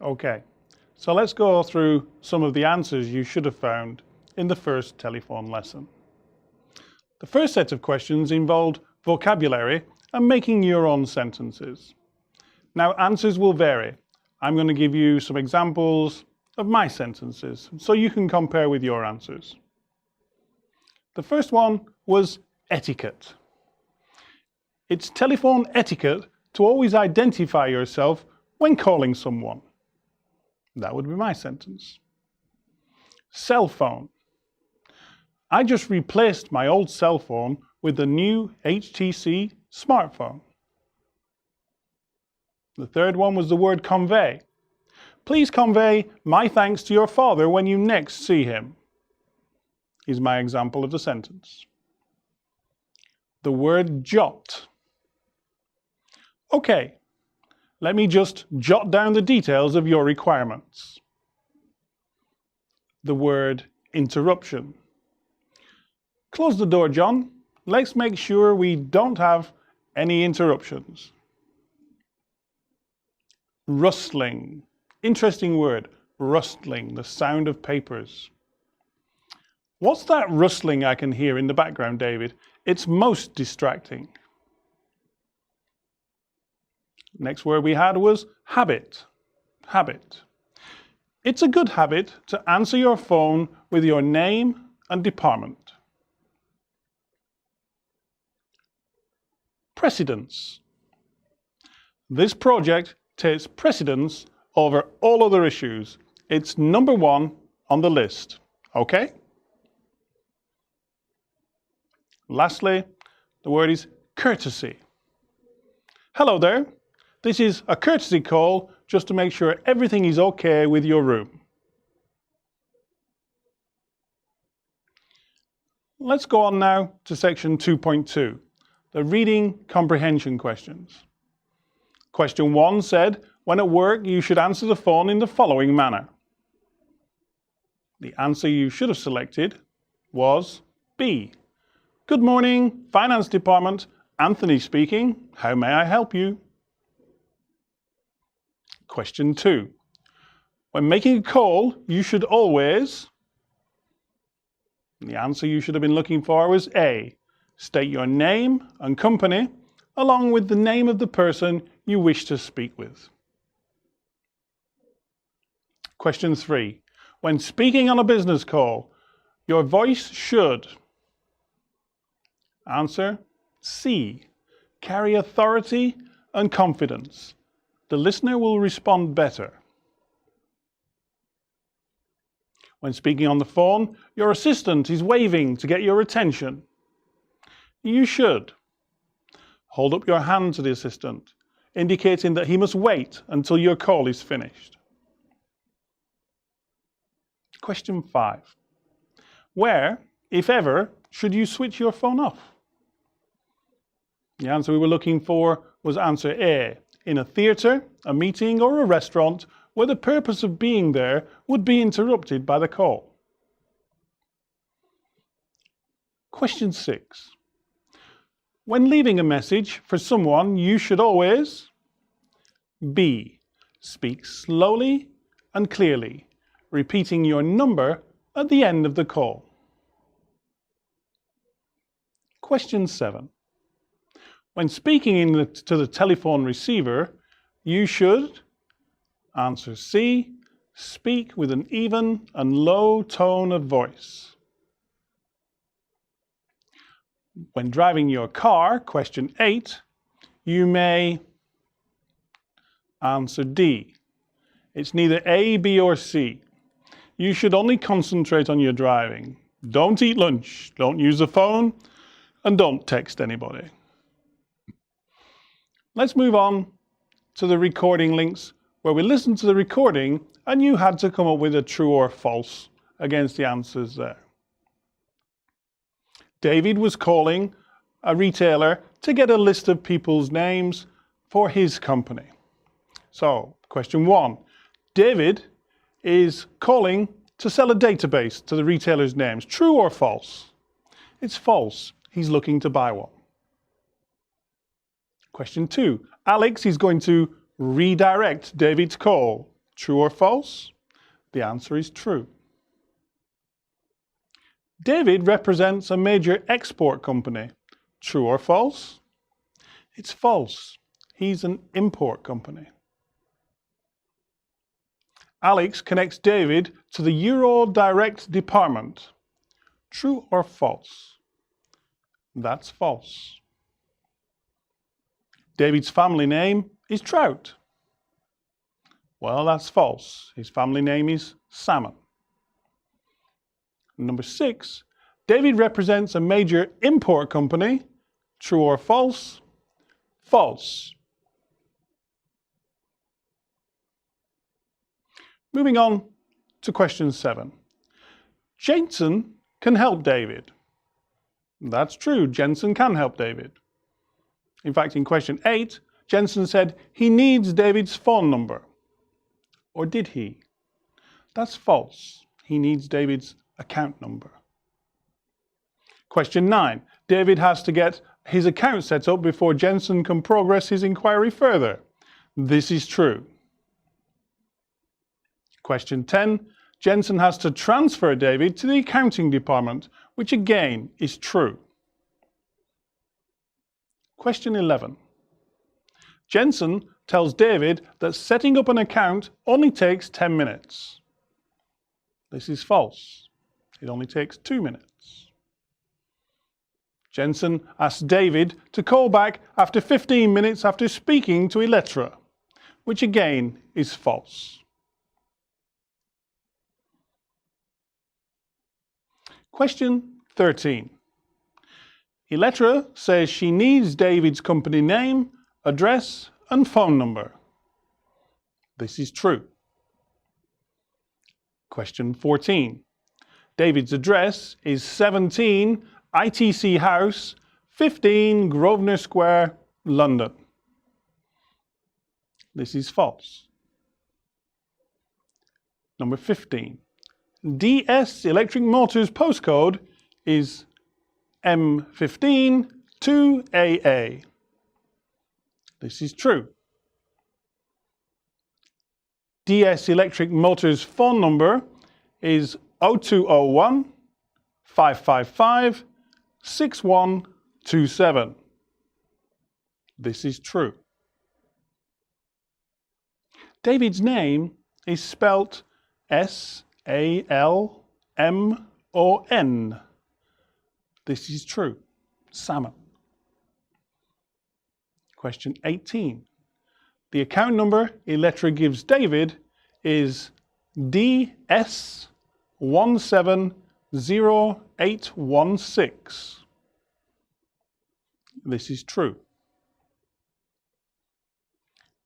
Okay, so let's go through some of the answers you should have found in the first telephone lesson. The first set of questions involved vocabulary and making your own sentences. Now, answers will vary. I'm going to give you some examples of my sentences so you can compare with your answers. The first one was etiquette. It's telephone etiquette to always identify yourself when calling someone. That would be my sentence. Cell phone. I just replaced my old cell phone with the new HTC smartphone. The third one was the word convey. Please convey my thanks to your father when you next see him, is my example of the sentence. The word jot. Okay, let me just jot down the details of your requirements. The word interruption. Close the door, John. Let's make sure we don't have any interruptions. Rustling. Interesting word, rustling, the sound of papers. What's that rustling I can hear in the background, David? It's most distracting. Next word we had was habit. Habit. It's a good habit to answer your phone with your name and department. Precedence. This project takes precedence over all other issues. It's number one on the list. Okay? Lastly, the word is courtesy. Hello there. This is a courtesy call just to make sure everything is okay with your room. Let's go on now to section 2.2, the reading comprehension questions. Question 1 said, when at work you should answer the phone in the following manner. The answer you should have selected was B. Good morning, Finance Department, Anthony speaking. How may I help you? Question 2. When making a call, you should always... The answer you should have been looking for was A. State your name and company, along with the name of the person you wish to speak with. Question 3. When speaking on a business call, your voice should... Answer C. Carry authority and confidence. The listener will respond better. When speaking on the phone, your assistant is waving to get your attention. You should hold up your hand to the assistant, indicating that he must wait until your call is finished. Question 5. Where, if ever, should you switch your phone off? The answer we were looking for was answer A. In a theatre, a meeting, or a restaurant where the purpose of being there would be interrupted by the call. Question 6. When leaving a message for someone, you should always B. Speak slowly and clearly, repeating your number at the end of the call. Question 7. When speaking to the telephone receiver, you should, answer C, speak with an even and low tone of voice. When driving your car, question 8, you may, answer D. It's neither A, B, or C. You should only concentrate on your driving. Don't eat lunch, don't use the phone, and don't text anybody. Let's move on to the recording links where we listened to the recording and you had to come up with a true or false against the answers there. David was calling a retailer to get a list of people's names for his company. So, question 1. David is calling to sell a database to the retailer's names. True or false? It's false. He's looking to buy one. Question 2. Alex is going to redirect David's call. True or false? The answer is true. David represents a major export company. True or false? It's false. He's an import company. Alex connects David to the Eurodirect department. True or false? That's false. David's family name is Trout. Well, that's false. His family name is Salmon. Number 6, David represents a major import company. True or false? False. Moving on to question 7. Jensen can help David. That's true, Jensen can help David. In fact, in question 8, Jensen said he needs David's phone number. Or did he? That's false. He needs David's account number. Question 9. David has to get his account set up before Jensen can progress his inquiry further. This is true. Question 10. Jensen has to transfer David to the accounting department, which again is true. Question 11. Jensen tells David that setting up an account only takes 10 minutes. This is false. It only takes 2 minutes. Jensen asks David to call back after 15 minutes after speaking to Elettra, which again is false. Question 13. Elettra says she needs David's company name, address, and phone number. This is true. Question 14. David's address is 17 ITC House, 15 Grosvenor Square, London. This is false. Number 15. DS Electric Motors postcode is M15 2AA. This is true. DS Electric Motors phone number is 0201 555 6127. This is true. David's name is spelt S-A-L-M-O-N. This is true. Salmon. Question 18. The account number Elettra gives David is DS170816. This is true.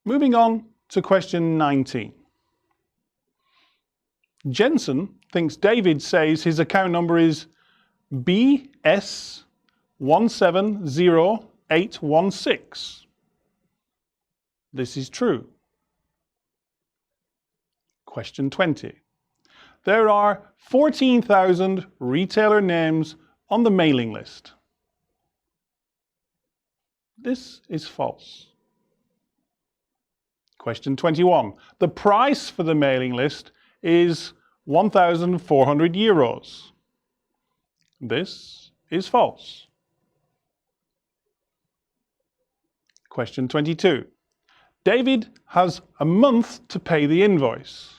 Moving on to question 19. Jensen thinks David says his account number is BS170816. This is true. Question 20. There are 14,000 retailer names on the mailing list. This is false. Question 21. The price for the mailing list is 1,400 euros. This is false. Question 22. David has a month to pay the invoice.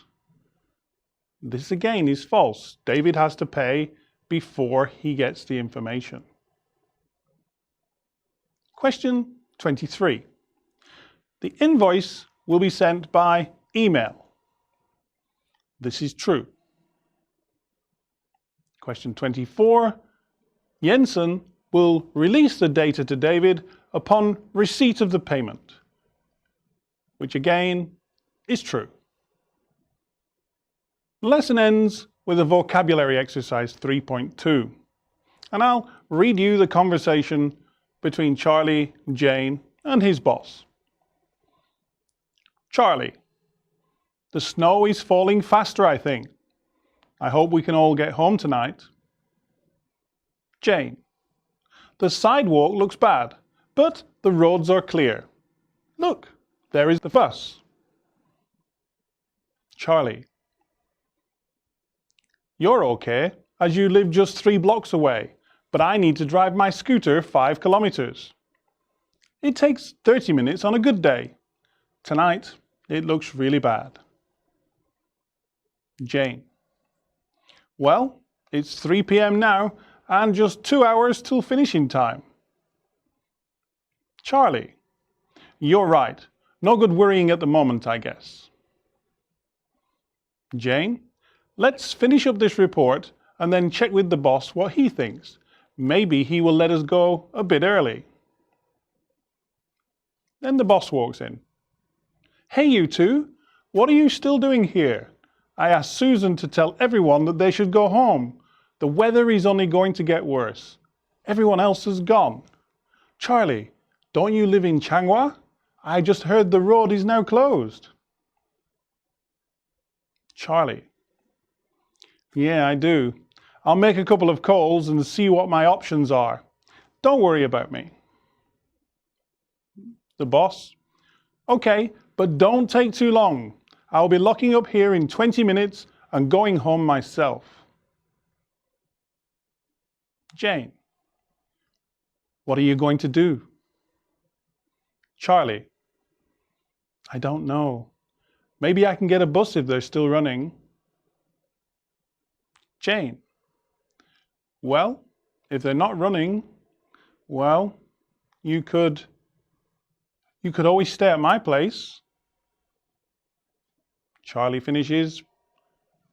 This again is false. David has to pay before he gets the information. Question 23. The invoice will be sent by email. This is true. Question 24. Jensen will release the data to David upon receipt of the payment, which again is true. The lesson ends with a vocabulary exercise 3.2, and I'll read you the conversation between Charlie, Jane, and his boss. Charlie: the snow is falling faster, I think. I hope we can all get home tonight. Jane: the sidewalk looks bad, but the roads are clear. Look, there is the bus. Charlie: You're okay, as you live just 3 blocks away, but I need to drive my scooter 5 kilometers. It takes 30 minutes on a good day. Tonight, it looks really bad. Jane: Well, it's 3 p.m. now and just 2 hours till finishing time. Charlie: You're right. No good worrying at the moment, I guess. Jane: Let's finish up this report and then check with the boss what he thinks. Maybe he will let us go a bit early. Then the boss walks in. Hey, you two, what are you still doing here? I asked Susan to tell everyone that they should go home. The weather is only going to get worse. Everyone else has gone. Charlie, don't you live in Changhua? I just heard the road is now closed. Charlie: Yeah, I do. I'll make a couple of calls and see what my options are. Don't worry about me. The boss: Okay, but don't take too long. I'll be locking up here in 20 minutes and going home myself. Jane: What are you going to do? Charlie: I don't know. Maybe I can get a bus if they're still running. Jane: Well, if they're not running, well, you could always stay at my place. Charlie finishes,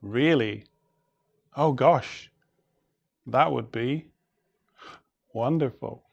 Really? Oh gosh, that would be wonderful.